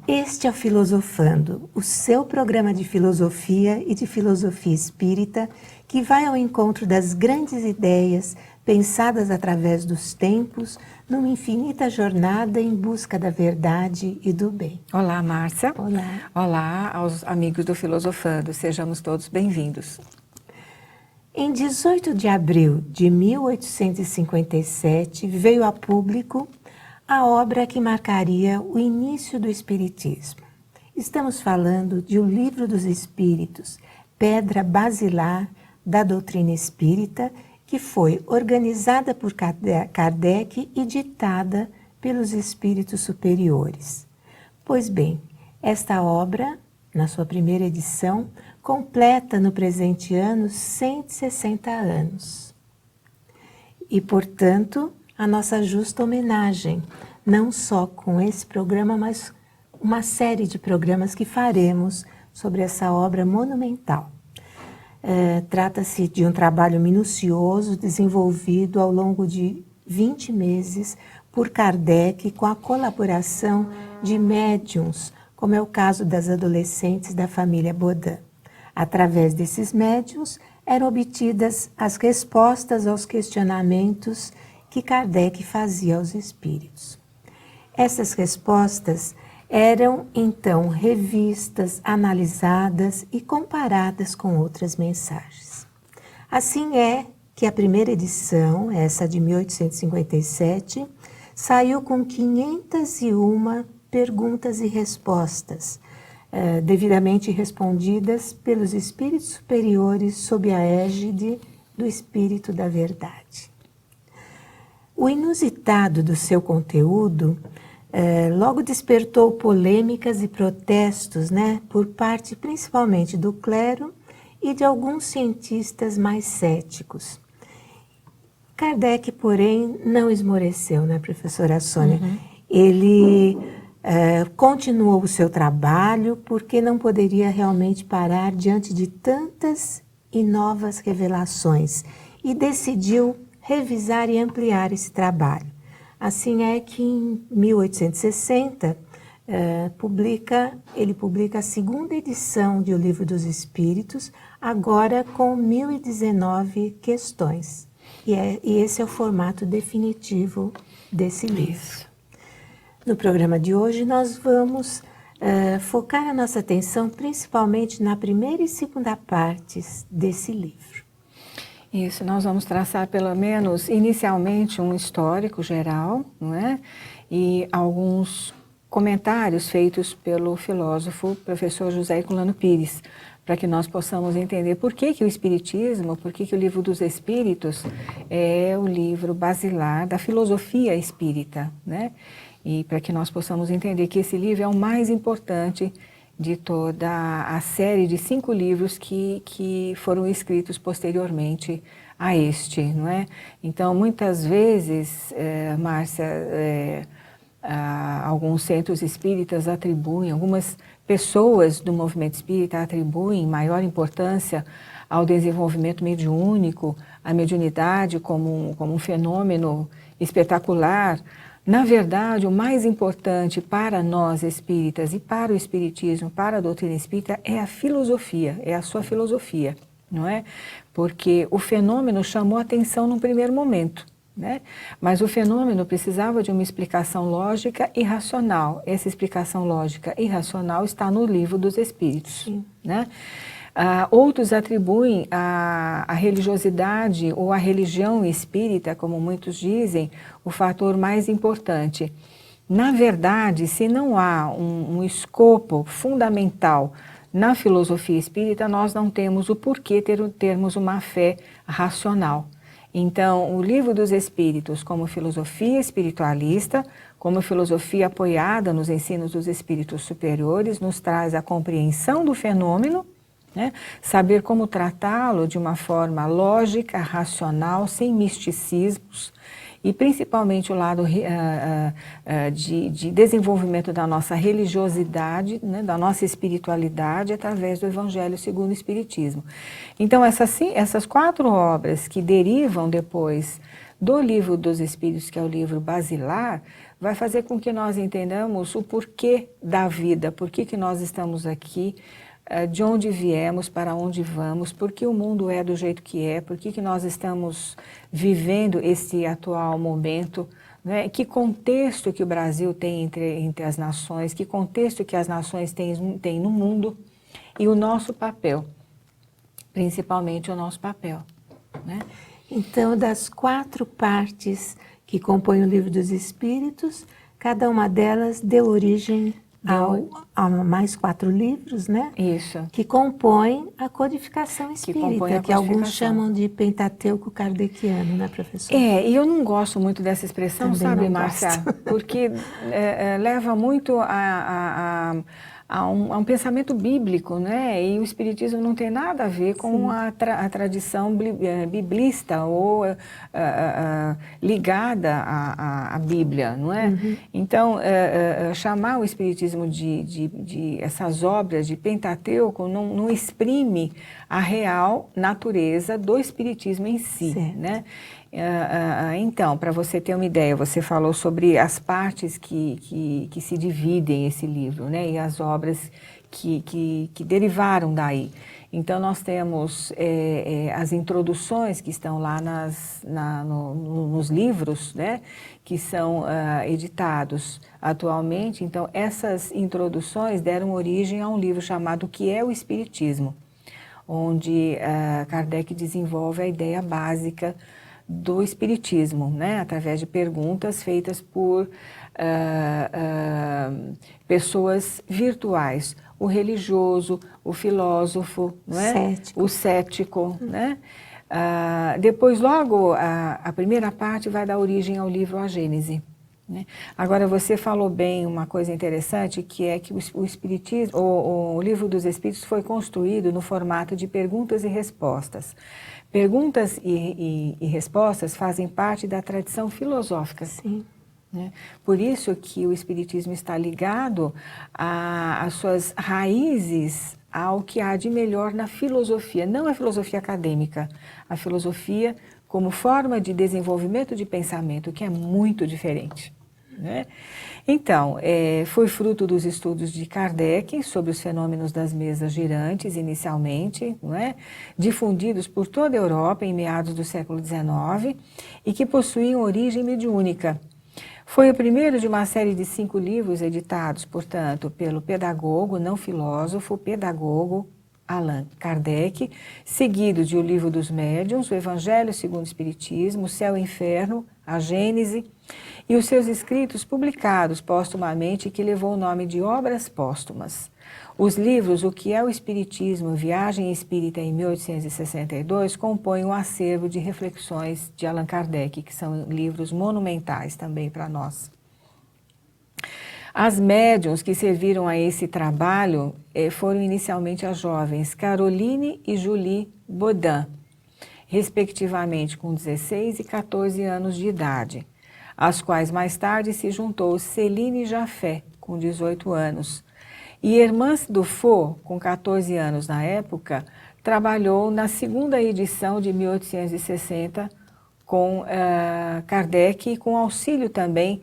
Este é o Filosofando, o seu programa de filosofia e de filosofia espírita que vai ao encontro das grandes ideias pensadas através dos tempos, numa infinita jornada em busca da verdade e do bem. Olá, Márcia. Olá. Olá aos amigos do Filosofando, sejamos todos bem-vindos. Em 18 de abril de 1857, veio a público a obra que marcaria o início do Espiritismo. Estamos falando de O Livro dos Espíritos, pedra basilar da doutrina espírita, que foi organizada por Kardec e ditada pelos espíritos superiores. Pois bem, esta obra, na sua primeira edição, completa no presente ano 160 anos. E, portanto, a nossa justa homenagem, não só com esse programa, mas uma série de programas que faremos sobre essa obra monumental. Trata-se de um trabalho minucioso desenvolvido ao longo de 20 meses por Kardec com a colaboração de médiuns, como é o caso das adolescentes da família Bodin. Através desses médiuns eram obtidas as respostas aos questionamentos que Kardec fazia aos espíritos. Essas respostas eram, então, revistas, analisadas e comparadas com outras mensagens. Assim é que a primeira edição, essa de 1857, saiu com 501 perguntas e respostas, devidamente respondidas pelos espíritos superiores sob a égide do Espírito da Verdade. O inusitado do seu conteúdo logo despertou polêmicas e protestos, por parte principalmente do clero e de alguns cientistas mais céticos. Kardec, porém, não esmoreceu, professora Sônia? Ele continuou o seu trabalho porque não poderia realmente parar diante de tantas e novas revelações e decidiu revisar e ampliar esse trabalho. Assim é que em 1860 ele publica a segunda edição de O Livro dos Espíritos, agora com 1019 questões. E esse é o formato definitivo desse livro. No programa de hoje nós vamos focar a nossa atenção principalmente na primeira e segunda partes desse livro. Isso, nós vamos traçar pelo menos inicialmente um histórico geral, não é? E alguns comentários feitos pelo filósofo professor José Herculano Pires, para que nós possamos entender por que o Espiritismo, por que o Livro dos Espíritos é o livro basilar da filosofia espírita, né? E para que nós possamos entender que esse livro é o mais importante de toda a série de 5 livros que foram escritos posteriormente a este, não é? Então, muitas vezes, Márcia, alguns centros espíritas atribuem, algumas pessoas do movimento espírita atribuem maior importância ao desenvolvimento mediúnico, à mediunidade como um fenômeno espetacular. Na verdade, o mais importante para nós espíritas e para o espiritismo, para a doutrina espírita, é a filosofia, é a sua filosofia, não é? Porque o fenômeno chamou a atenção num primeiro momento, né? Mas o fenômeno precisava de uma explicação lógica e racional. Essa explicação lógica e racional está no Livro dos Espíritos, né? Outros atribuem a religiosidade ou a religião espírita, como muitos dizem, o fator mais importante. Na verdade, se não há um escopo fundamental na filosofia espírita, nós não temos o porquê termos uma fé racional. Então, o Livro dos Espíritos, como filosofia espiritualista, como filosofia apoiada nos ensinos dos espíritos superiores, nos traz a compreensão do fenômeno, né? Saber como tratá-lo de uma forma lógica, racional, sem misticismos, e principalmente o lado de desenvolvimento da nossa religiosidade, né, da nossa espiritualidade através do Evangelho segundo o Espiritismo. Então essas 4 obras que derivam depois do Livro dos Espíritos, que é o livro basilar, vai fazer com que nós entendamos o porquê da vida, por que nós estamos aqui, de onde viemos, para onde vamos, por que o mundo é do jeito que é, por que nós estamos vivendo esse atual momento, né? Que contexto que o Brasil tem entre as nações, que contexto que as nações têm no mundo e o nosso papel, principalmente o nosso papel, né? Então, das 4 partes que compõem o Livro dos Espíritos, cada uma delas deu origem a mais 4 livros, né? Isso. Que compõem a codificação espírita, que alguns chamam de Pentateuco kardeciano, né, professora? E eu não gosto muito dessa expressão, Também sabe, não Márcia? gosto. Porque leva muito a um pensamento bíblico, né? E o Espiritismo não tem nada a ver com a tradição biblista ou ligada à Bíblia, não é? Uhum. Então, chamar o Espiritismo de essas obras de Pentateuco não exprime a real natureza do Espiritismo em si, né? Então, para você ter uma ideia, você falou sobre as partes que se dividem esse livro, né? E as obras que derivaram daí. Então, nós temos as introduções que estão lá nos livros, né? Que são editados atualmente. Então, essas introduções deram origem a um livro chamado O que é o Espiritismo, onde Kardec desenvolve a ideia básica do Espiritismo, né? Através de perguntas feitas por pessoas virtuais, o religioso, o filósofo, não é? O cético, né? Depois, logo, a primeira parte vai dar origem ao livro A Gênese, né? Agora, você falou bem uma coisa interessante, que é que o Espiritismo, o Livro dos Espíritos foi construído no formato de perguntas e respostas. Perguntas e respostas fazem parte da tradição filosófica. Sim. Né? Por isso que o Espiritismo está ligado às suas raízes, ao que há de melhor na filosofia, não a filosofia acadêmica, a filosofia como forma de desenvolvimento de pensamento, que é muito diferente, né? Então, foi fruto dos estudos de Kardec sobre os fenômenos das mesas girantes, inicialmente, não é? Difundidos por toda a Europa em meados do século XIX e que possuíam origem mediúnica. Foi o primeiro de uma série de 5 livros editados, portanto, pelo pedagogo, não filósofo, pedagogo Allan Kardec, seguido de O Livro dos Médiuns, O Evangelho segundo o Espiritismo, O Céu e o Inferno, A Gênese, e os seus escritos publicados póstumamente, que levou o nome de Obras Póstumas. Os livros O que é o Espiritismo, Viagem Espírita em 1862, compõem um acervo de reflexões de Allan Kardec, que são livros monumentais também para nós. As médiuns que serviram a esse trabalho foram inicialmente as jovens Caroline e Julie Baudin, respectivamente com 16 e 14 anos de idade, às quais mais tarde se juntou Céline Jaffé, com 18 anos. E Hermance Dufault, com 14 anos na época, trabalhou na segunda edição de 1860 com Kardec e com auxílio também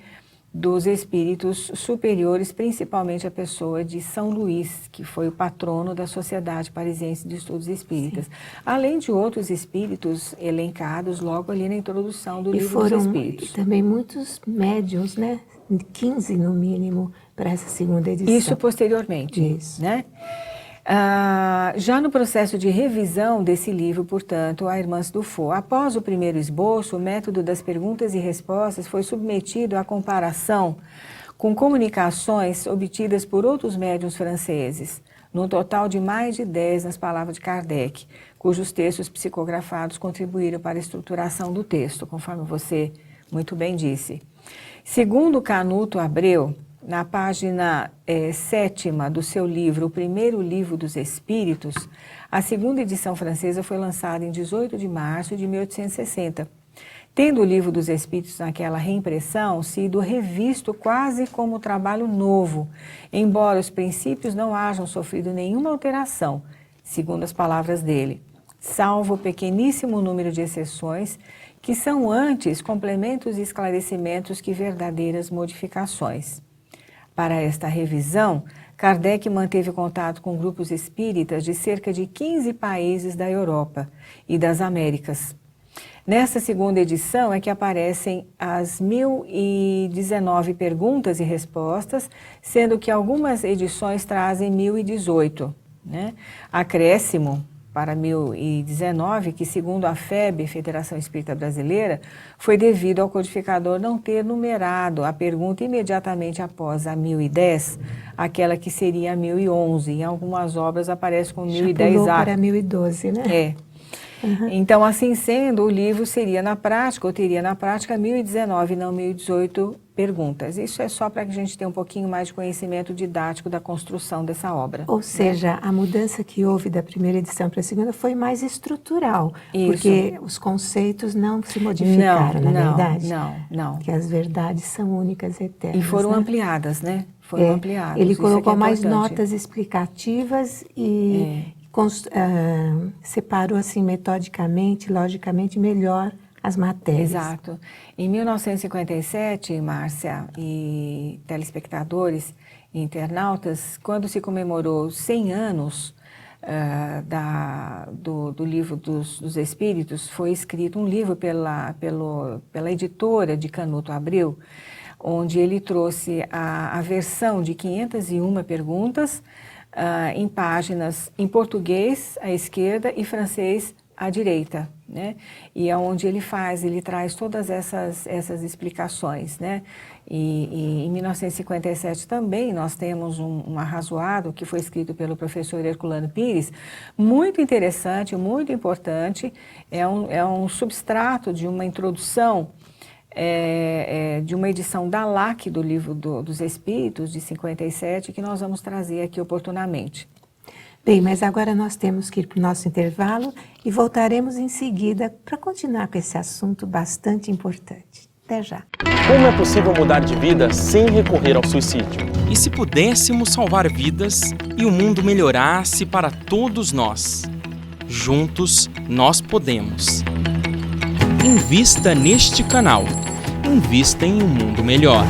dos espíritos superiores, principalmente a pessoa de São Luís, que foi o patrono da Sociedade Parisiense de Estudos Espíritas, além de outros espíritos elencados logo ali na introdução do Livro dos Espíritos. E também muitos médiuns, né? 15 no mínimo, para essa segunda edição. Isso posteriormente. Isso. Né? Já no processo de revisão desse livro, portanto, a Hermance Dufault, após o primeiro esboço, o método das perguntas e respostas foi submetido à comparação com comunicações obtidas por outros médiuns franceses, num total de mais de 10 nas palavras de Kardec, cujos textos psicografados contribuíram para a estruturação do texto, conforme você muito bem disse. Segundo Canuto Abreu, na página 7ª do seu livro, O Primeiro Livro dos Espíritos, a segunda edição francesa foi lançada em 18 de março de 1860, tendo o Livro dos Espíritos naquela reimpressão sido revisto quase como trabalho novo, embora os princípios não hajam sofrido nenhuma alteração, segundo as palavras dele, salvo o pequeníssimo número de exceções que são antes complementos e esclarecimentos que verdadeiras modificações. Para esta revisão, Kardec manteve contato com grupos espíritas de cerca de 15 países da Europa e das Américas. Nesta segunda edição é que aparecem as 1019 perguntas e respostas, sendo que algumas edições trazem 1018. Né? Acréscimo para 1019, que segundo a FEB, Federação Espírita Brasileira, foi devido ao codificador não ter numerado a pergunta imediatamente após a 1010, aquela que seria a 1011. Em algumas obras aparece com 1010A. Já pulou para 1012, né? É. Então, assim sendo, o livro seria na prática, ou teria na prática, 1019, não 1018 perguntas. Isso é só para que a gente tenha um pouquinho mais de conhecimento didático da construção dessa obra. Ou seja, a mudança que houve da primeira edição para a segunda foi mais estrutural, Isso. porque os conceitos não se modificaram, na verdade? Não. Que as verdades são únicas e eternas. E foram né? ampliadas, né? Foram ampliadas. Ele Isso colocou é mais importante. notas explicativas e separou assim metodicamente, logicamente, melhor as matérias. Exato. Em 1957, Márcia e telespectadores e internautas, quando se comemorou 100 anos do Livro dos Espíritos, foi escrito um livro pela editora de Canuto Abreu, onde ele trouxe a versão de 501 perguntas, em páginas em português à esquerda e francês à direita, né? E é onde ele traz todas essas explicações, né? E em 1957 também nós temos um arrazoado que foi escrito pelo professor Herculano Pires, muito interessante, muito importante, é um substrato de uma introdução de uma edição da LAC do Livro dos Espíritos, de 57, que nós vamos trazer aqui oportunamente. Bem, mas agora nós temos que ir para o nosso intervalo e voltaremos em seguida para continuar com esse assunto bastante importante. Até já. Como é possível mudar de vida sem recorrer ao suicídio? E se pudéssemos salvar vidas e o mundo melhorasse para todos nós? Juntos nós podemos. Invista neste canal. Invista em um mundo melhor.